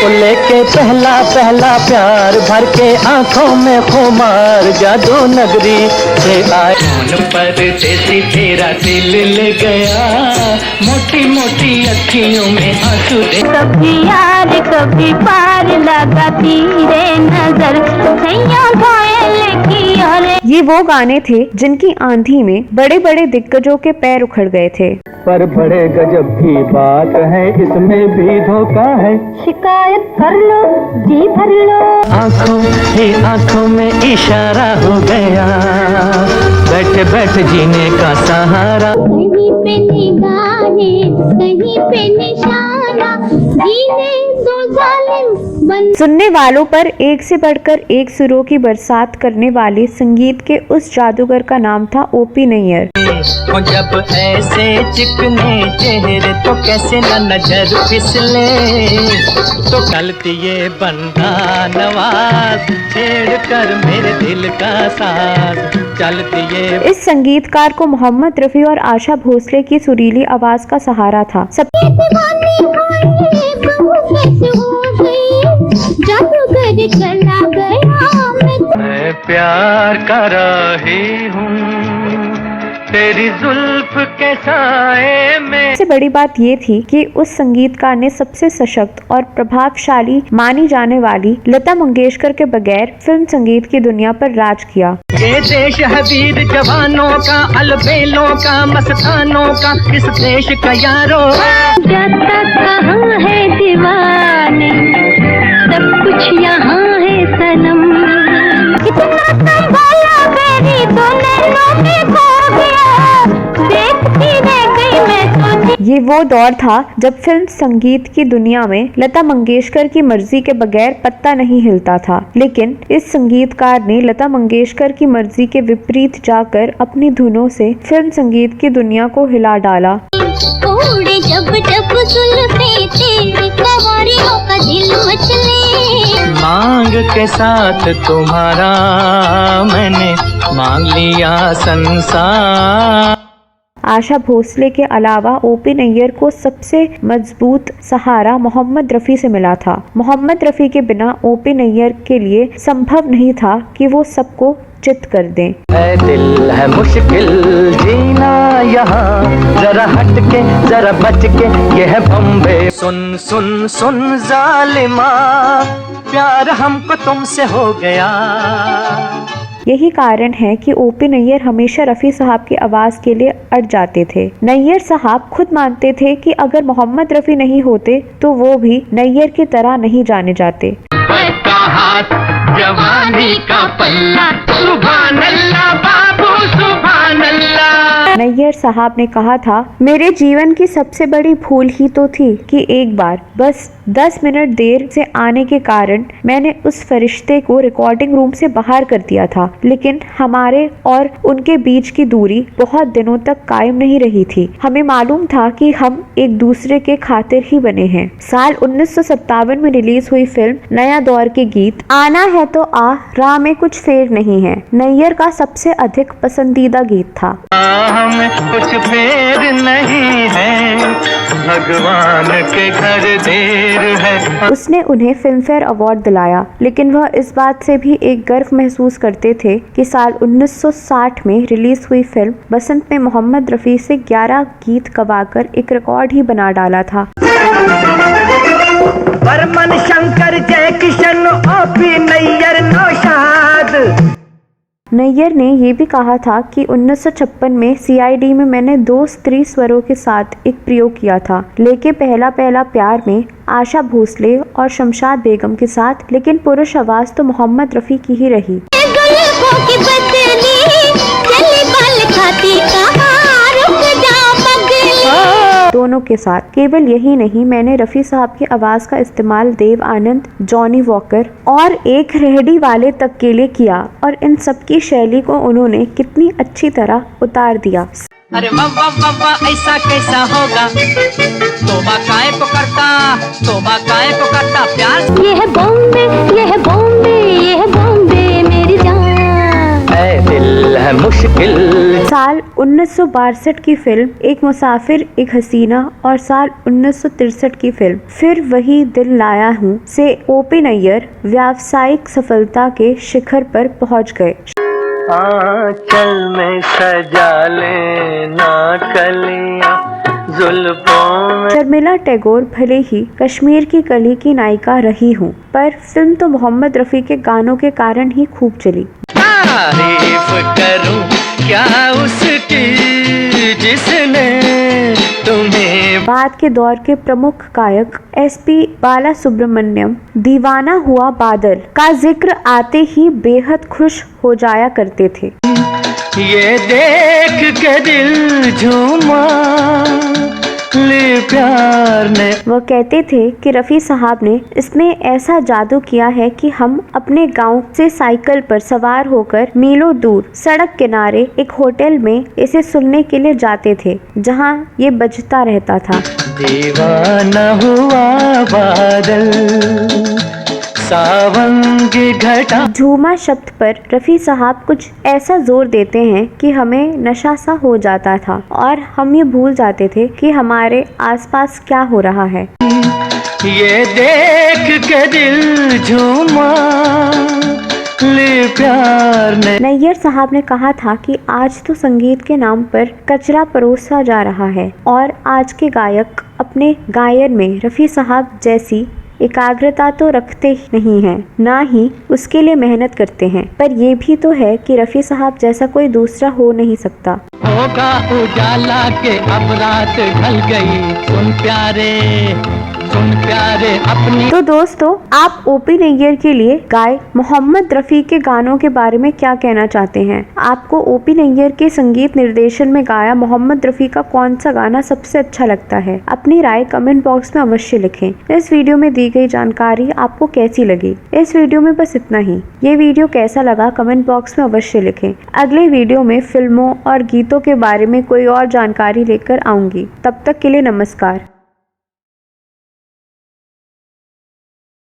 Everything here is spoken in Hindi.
को लेके पहला पहला प्यार, भर के आंखों में खुमार, जादू नगरी से आए। कौन परदेसी तेरा दिल ले गया, मोटी मोटी अखियों में आंसू दे। कभी यार कभी पार लगाती रे नजर, सैया घायल की और। ये वो गाने थे जिनकी आंधी में बड़े बड़े दिग्गजों के पैर उखड़ गए थे। पर बड़े गजब की बात है, इसमें भी धोखा है। शिकायत कर लो जी भर लो, आंखों ही आंखों में इशारा हो गया, बैठे बैठे जीने का सहारा। कहीं पे निगाहें कहीं पे निशाना, जीने दो जालिम बन। सुनने वालों पर एक से बढ़कर एक सुरों की बरसात करने वाले संगीत के उस जादूगर का नाम था ओपी नैयर। जब ऐसे चिकने चेहरे तो कैसे न नजर फिसले, तो गलती ये बंदा नवाज छेड़ कर मेरे दिल का साथ चलती ये। इस संगीतकार को मोहम्मद रफी और आशा भोसले की सुरीली आवाज का सहारा था। मैं प्यार कर रही हूँ तेरी जुल्फ के साए में। सबसे बड़ी बात ये थी कि उस संगीतकार ने सबसे सशक्त और प्रभावशाली मानी जाने वाली लता मंगेशकर के बगैर फिल्म संगीत की दुनिया पर राज किया। ये देश है वीर जवानों का, अलबेलों का, मस्तानों का, इस देश का यारो। जब तक कहाँ है दीवाने, सब कुछ यहाँ है सनम। कितना संभाला मेरी तो नैनों में खो गया, देखती रह गई मैं तो। ये वो दौर था जब फिल्म संगीत की दुनिया में लता मंगेशकर की मर्जी के बगैर पत्ता नहीं हिलता था, लेकिन इस संगीतकार ने लता मंगेशकर की मर्जी के विपरीत जाकर अपनी धुनों से फिल्म संगीत की दुनिया को हिला डाला। उड़े जब जब सुल्फे तेरी कवारियों का दिल मचले, मांग के साथ तुम्हारा मैंने मांग लिया संसार। आशा भोसले के अलावा ओपी नैयर को सबसे मजबूत सहारा मोहम्मद रफी से मिला था। मोहम्मद रफी के बिना ओपी नैयर के लिए संभव नहीं था कि वो सबको चित कर दें। ऐ दिल है मुश्किल जीना यहाँ, जरा हट के जरा बच के, ये है बम्बे। सुन सुन सुन जालिमा, प्यार हमको तुमसे हो गया। यही कारण है कि ओपी नैयर हमेशा रफी साहब की आवाज के लिए अड़ जाते थे। नैयर साहब खुद मानते थे कि अगर मोहम्मद रफी नहीं होते तो वो भी नैयर की तरह नहीं जाने जाते। जवानी का पल्ला, सुभान अल्लाह बाबू सुभान अल्लाह। नैयर साहब ने कहा था, मेरे जीवन की सबसे बड़ी भूल ही तो थी कि एक बार बस 10 मिनट देर से आने के कारण मैंने उस फरिश्ते को रिकॉर्डिंग रूम से बाहर कर दिया था, लेकिन हमारे और उनके बीच की दूरी बहुत दिनों तक कायम नहीं रही थी। हमें मालूम था कि हम एक दूसरे के खातिर ही बने हैं। साल 1957 में रिलीज हुई फिल्म नया दौर के गीत आना है तो आ, राह में कुछ फेर नहीं है नैयर का सबसे अधिक पसंदीदा गीत था। हमें कुछ फेर नहीं है, भगवान के घर देर है। उसने उन्हें फिल्म फेयर अवार्ड दिलाया, लेकिन वह इस बात से भी एक गर्व महसूस करते थे कि साल 1960 में रिलीज हुई फिल्म बसंत में मोहम्मद रफी से 11 गीत गवाकर एक रिकॉर्ड ही बना डाला था। बर्मन शंकर जय किशन ओपी नैयर नौशाद। नैयर ने ये भी कहा था कि 1956 में सीआईडी में मैंने 2 स्त्री स्वरों के साथ एक प्रयोग किया था, लेके पहला प्यार में आशा भोसले और शमशाद बेगम के साथ, लेकिन पुरुष आवाज तो मोहम्मद रफी की ही रही। दोनों के साथ। केवल यही नहीं, मैंने रफी साहब की आवाज का इस्तेमाल देव आनंद, जॉनी वॉकर और एक रेहड़ी वाले तक के लिए किया, और इन सब की शैली को उन्होंने कितनी अच्छी तरह उतार दिया। अरे वाह वाह वाह वाह, ऐसा कैसा होगा, तोबा काय पुकारता, तोबा काय पुकारता प्यार। ये है बॉम्बे, ये है बॉम्बे, ये है बॉम्बे मेरी जान। ऐ दिल है है मुश्किल। साल 1962 की फिल्म एक मुसाफिर एक हसीना और साल 1963 की फिल्म फिर वही दिल लाया हूँ से ओपी नैयर व्यावसायिक सफलता के शिखर पर पहुँच गए। आंचल में सजा लेना कलियां जुल्फों में। शर्मिला टैगोर भले ही कश्मीर की कली की नायिका रही हूँ, पर फिल्म तो मोहम्मद रफ़ी के गानों के कारण ही खूब चली। तारीफ करूं क्या उसकी जिसने तुम्हें। बाद के दौर के प्रमुख गायक एसपी बाला सुब्रमण्यम दीवाना हुआ बादल का जिक्र आते ही बेहद खुश हो जाया करते थे। ये देख के दिल झूमा ले प्यार ने। वह कहते थे कि रफ़ी साहब ने इसमें ऐसा जादू किया है कि हम अपने गांव से साइकिल पर सवार होकर मीलों दूर सड़क किनारे एक होटल में इसे सुनने के लिए जाते थे, जहां ये बजता रहता था। दीवाना हुआ बादल सावन की घटा। झूमा शब्द पर रफ़ी साहब कुछ ऐसा जोर देते हैं कि हमें नशा सा हो जाता था और हम ये भूल जाते थे कि हमारे आसपास क्या हो रहा है। ये देख के दिल झूमा ले प्यार ने। नैयर साहब ने कहा था कि आज तो संगीत के नाम पर कचरा परोसा जा रहा है और आज के गायक अपने गायन में रफ़ी साहब जैसी एकाग्रता तो रखते ही नहीं हैं, ना ही उसके लिए मेहनत करते हैं, पर ये भी तो है कि रफ़ी साहब जैसा कोई दूसरा हो नहीं सकता। होगा उजाला के अब रात ढल गई, सुन प्यारे अपनी। तो दोस्तों, आप ओपी नैयर के लिए गाए मोहम्मद रफ़ी के गानों के बारे में क्या कहना चाहते हैं? आपको ओपी नैयर के संगीत निर्देशन में गाया मोहम्मद रफ़ी का कौन सा गाना सबसे अच्छा लगता है? अपनी राय कमेंट बॉक्स में अवश्य लिखें। इस वीडियो में दी गई जानकारी आपको कैसी लगी? इस वीडियो में बस इतना ही। ये वीडियो कैसा लगा कमेंट बॉक्स में अवश्य लिखें। अगले वीडियो में फिल्मों और गीतों के बारे में कोई और जानकारी लेकर आऊंगी। तब तक के लिए नमस्कार।